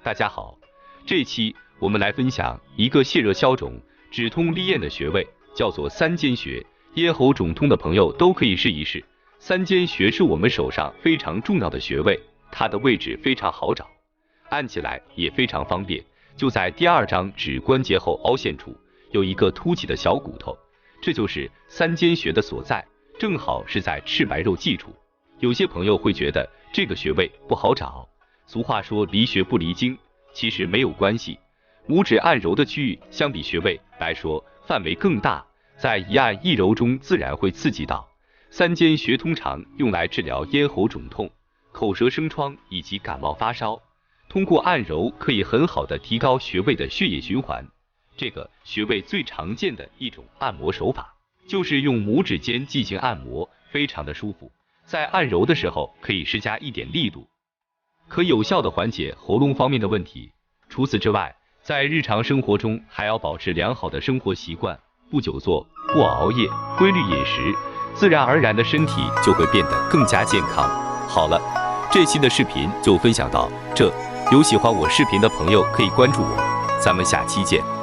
大家好，这期我们来分享一个泻热消肿、止痛利咽的穴位，叫做三间穴。咽喉肿痛的朋友都可以试一试。三间穴是我们手上非常重要的穴位，它的位置非常好找，按起来也非常方便。就在第二章指关节后凹陷处，有一个凸起的小骨头，这就是三间穴的所在，正好是在赤白肉际处。有些朋友会觉得这个穴位不好找，俗话说离穴不离经，其实没有关系。拇指按揉的区域相比穴位来说范围更大，在一按一揉中自然会刺激到。三间穴通常用来治疗咽喉肿痛、口舌生疮以及感冒发烧，通过按揉可以很好的提高穴位的血液循环。这个穴位最常见的一种按摩手法就是用拇指尖进行按摩，非常的舒服。在按揉的时候可以施加一点力度，可有效的缓解喉咙方面的问题。除此之外，在日常生活中还要保持良好的生活习惯，不久坐，不熬夜，规律饮食，自然而然的身体就会变得更加健康。好了，这期的视频就分享到这，有喜欢我视频的朋友可以关注我，咱们下期见。